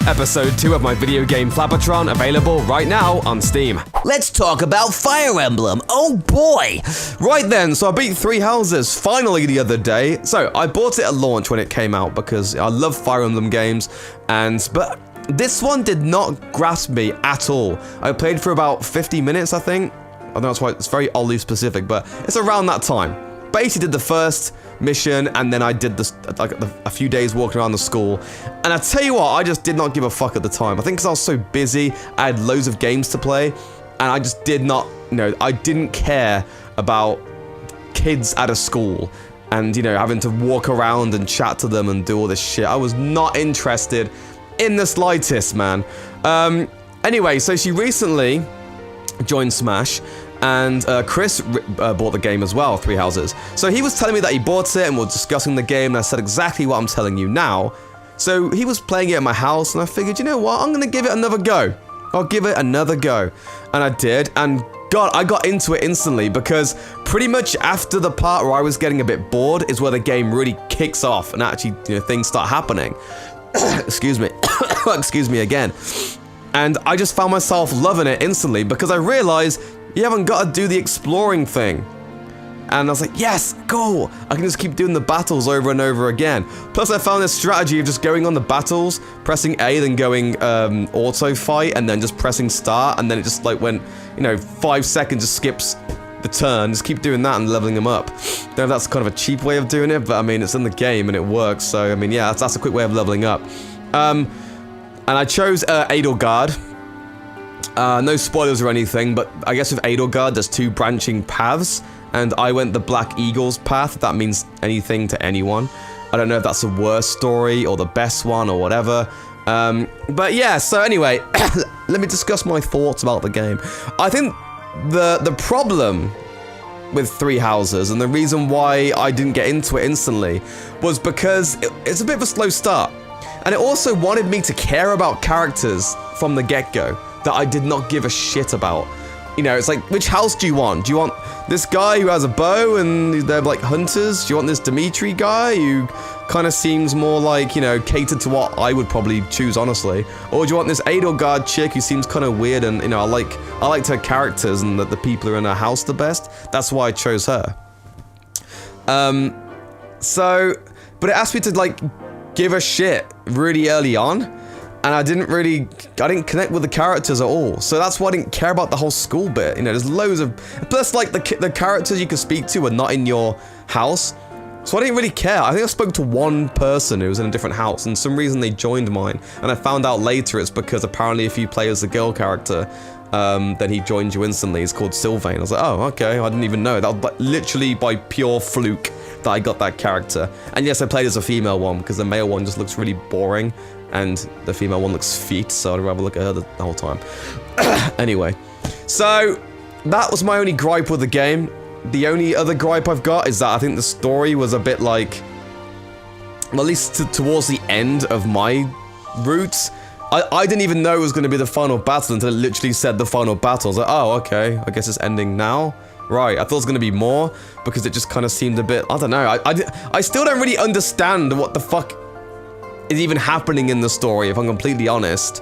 Episode 2 of my video game FLAPPATRON, available right now on Steam. Let's talk about Fire Emblem. Oh boy! Right then, so I beat 3 houses finally the other day. So I bought it at launch when it came out because I love Fire Emblem games, but this one did not grasp me at all. I played for about 50 minutes, I think. I know that's why it's very oddly specific, but it's around that time. Basically did the first mission, and then I did this a few days walking around the school, and I tell you what, I just did not give a fuck at the time. I think because I was so busy, I had loads of games to play, and I just did not, I didn't care about kids at a school, and having to walk around and chat to them and do all this shit. I was not interested in the slightest, man. Anyway, so she recently joined Smash, and Chris bought the game as well, 3 houses. So he was telling me that he bought it, and we were discussing the game, and I said exactly what I'm telling you now. So he was playing it at my house, and I figured, you know what, I'm gonna give it another go. I'll give it another go. And I did, and God, I got into it instantly, because pretty much after the part where I was getting a bit bored is where the game really kicks off, and actually, things start happening. Excuse me. Excuse me again. And I just found myself loving it instantly, because I realized you haven't got to do the exploring thing. And I was like, yes, cool. I can just keep doing the battles over and over again. Plus, I found this strategy of just going on the battles, pressing A, then going auto fight, and then just pressing start, and then it just like went, 5 seconds, just skips the turn. Just keep doing that and leveling them up. Don't know if that's kind of a cheap way of doing it, but I mean, it's in the game and it works. So, I mean, yeah, that's a quick way of leveling up. And I chose Edelgard. No spoilers or anything, but I guess with Edelgard, there's 2 branching paths, and I went the Black Eagles path, if that means anything to anyone. I don't know if that's the worst story, or the best one, or whatever. But yeah, so anyway, let me discuss my thoughts about the game. I think the problem with 3 houses, and the reason why I didn't get into it instantly, was because it's a bit of a slow start. And it also wanted me to care about characters from the get-go that I did not give a shit about. It's like, which house do you want? Do you want this guy who has a bow and they're like hunters? Do you want this Dimitri guy who kind of seems more like, catered to what I would probably choose, honestly? Or do you want this Edelgard chick who seems kind of weird and, I liked her characters and that the people who are in her house the best? That's why I chose her. But it asked me to, like, give a shit really early on. And I didn't connect with the characters at all. So that's why I didn't care about the whole school bit. There's loads of, plus like the characters you could speak to are not in your house. So I didn't really care. I think I spoke to one person who was in a different house, and for some reason they joined mine. And I found out later it's because apparently if you play as the girl character, then he joined you instantly. He's called Sylvain. I was like, oh, okay, I didn't even know. That was like, literally by pure fluke that I got that character. And yes, I played as a female one, because the male one just looks really boring. And the female one looks feet, so I'd rather look at her the whole time. Anyway, so that was my only gripe with the game. The only other gripe I've got is that I think the story was a bit like, well, at least towards the end of my route, I didn't even know it was going to be the final battle until it literally said the final battle. I was like, oh, okay, I guess it's ending now. Right, I thought it was going to be more, because it just kind of seemed a bit, I don't know, I still don't really understand what the fuck is even happening in the story, if I'm completely honest.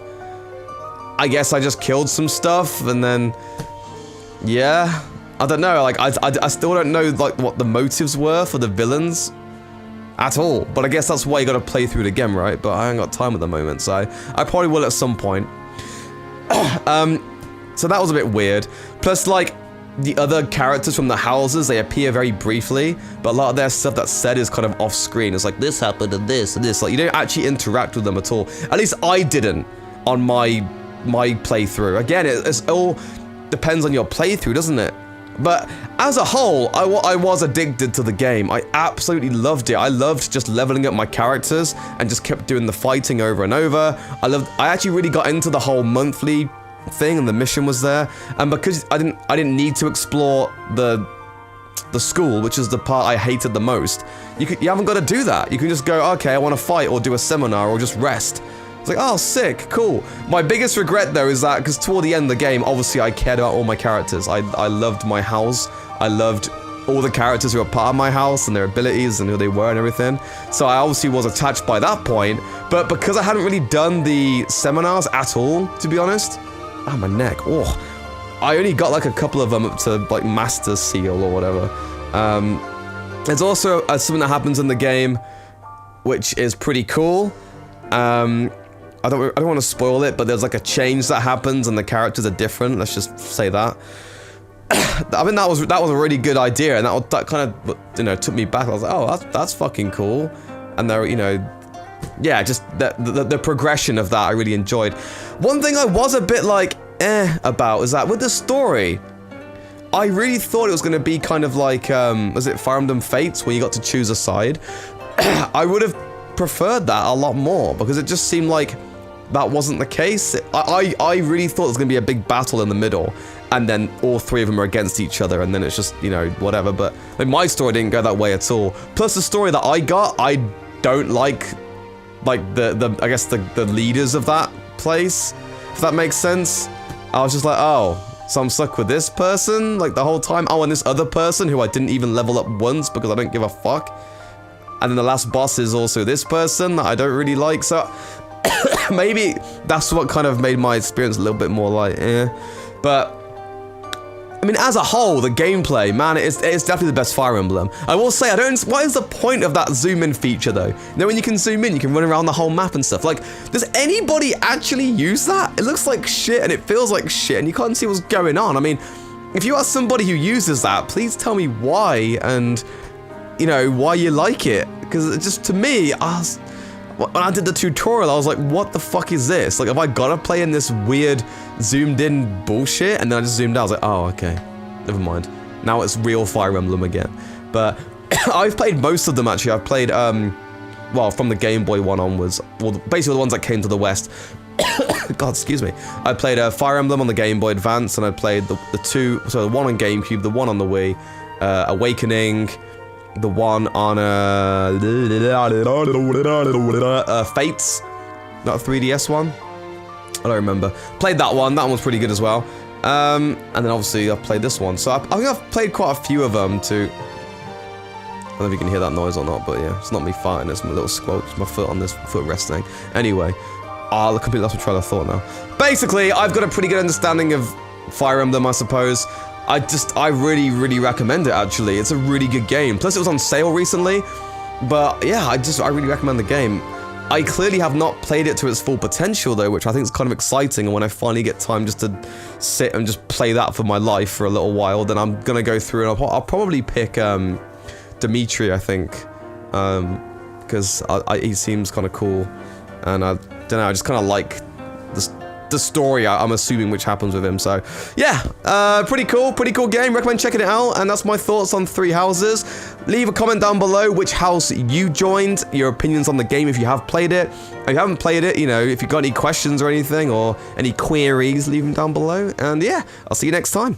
I guess I just killed some stuff, and then, yeah, I don't know, like, I still don't know, like, what the motives were for the villains at all, but I guess that's why you gotta play through it again, right? But I ain't got time at the moment, so I probably will at some point. So that was a bit weird, plus, like, the other characters from the houses, they appear very briefly, but a lot of their stuff that's said is kind of off screen. It's like, this happened and this, like, you don't actually interact with them at all. At least I didn't on my playthrough. Again, it's all depends on your playthrough, doesn't it? But as a whole, I was addicted to the game. I absolutely loved it. I loved just leveling up my characters and just kept doing the fighting over and over. I actually really got into the whole monthly thing, and the mission was there, and because I didn't need to explore the school, which is the part I hated the most. You haven't got to do that. You can just go, okay, I want to fight, or do a seminar, or just rest. It's like, oh, sick, cool. My biggest regret though is that, because toward the end of the game, obviously I cared about all my characters. I loved my house. I loved all the characters who are part of my house and their abilities and who they were and everything. So I obviously was attached by that point, but because I hadn't really done the seminars at all, to be honest. Ah, my neck. Oh, I only got like a couple of them up to like Master Seal or whatever. There's also something that happens in the game, which is pretty cool. I don't want to spoil it, but there's like a change that happens and the characters are different. Let's just say that. I mean, that was a really good idea, and that kind of, you know, took me back. I was like, oh, that's fucking cool. And there, you know, yeah, just the progression of that I really enjoyed. One thing I was a bit like about is that with the story, I really thought it was going to be kind of like was it Fire Emblem Fates, where you got to choose a side. I would have preferred that a lot more, because it just seemed like that wasn't the case. I really thought there was going to be a big battle in the middle, and then all three of them are against each other, and then it's just, you know, whatever. But I mean, my story didn't go that way at all. Plus, the story that I got, I don't like the I guess the leaders of that place, if that makes sense. I was just like, oh, so I'm stuck with this person like the whole time. Oh, and this other person who I didn't even level up once because I don't give a fuck. And then the last boss is also this person that I don't really like. So maybe that's what kind of made my experience a little bit more like, But I mean, as a whole, the gameplay, man, it's definitely the best Fire Emblem. I will say, what is the point of that zoom in feature though? You know, when you can zoom in, you can run around the whole map and stuff. Like, does anybody actually use that? It looks like shit and it feels like shit and you can't see what's going on. I mean, if you are somebody who uses that, please tell me why and, you know, why you like it. Because it just, to me, when I did the tutorial, I was like, what the fuck is this? Like, have I gotta play in this weird zoomed in bullshit? And then I just zoomed out, I was like, oh, okay, never mind. Now it's real Fire Emblem again. But I've played most of them, actually. I've played, well, from the Game Boy one onwards. Well, basically the ones that came to the West. God, excuse me. I played Fire Emblem on the Game Boy Advance, and I played the one on GameCube, the one on the Wii, Awakening, the one on Fates, not a 3DS one. I don't remember. Played that one. That one was pretty good as well. And then obviously I've played this one. So I think I've played quite a few of them too. I don't know if you can hear that noise or not, but yeah, it's not me farting. It's my little squelch, my foot on this footrest thing. Anyway, I'll completely lost my train of thought now. Basically, I've got a pretty good understanding of Fire Emblem, I suppose. I really, really recommend it, actually. It's a really good game. Plus, it was on sale recently. But yeah, I really recommend the game. I clearly have not played it to its full potential, though, which I think is kind of exciting. And when I finally get time just to sit and just play that for my life for a little while, then I'm going to go through and I'll probably pick Dimitri, I think. Because he seems kind of cool. And I don't know, I just kind of like the story, I'm assuming, which happens with him. So yeah, pretty cool game. Recommend checking it out. And that's my thoughts on Three Houses. Leave a comment down below which house you joined, your opinions on the game if you have played it. If you haven't played it, you know, if you've got any questions or anything or any queries, leave them down below. And yeah, I'll see you next time.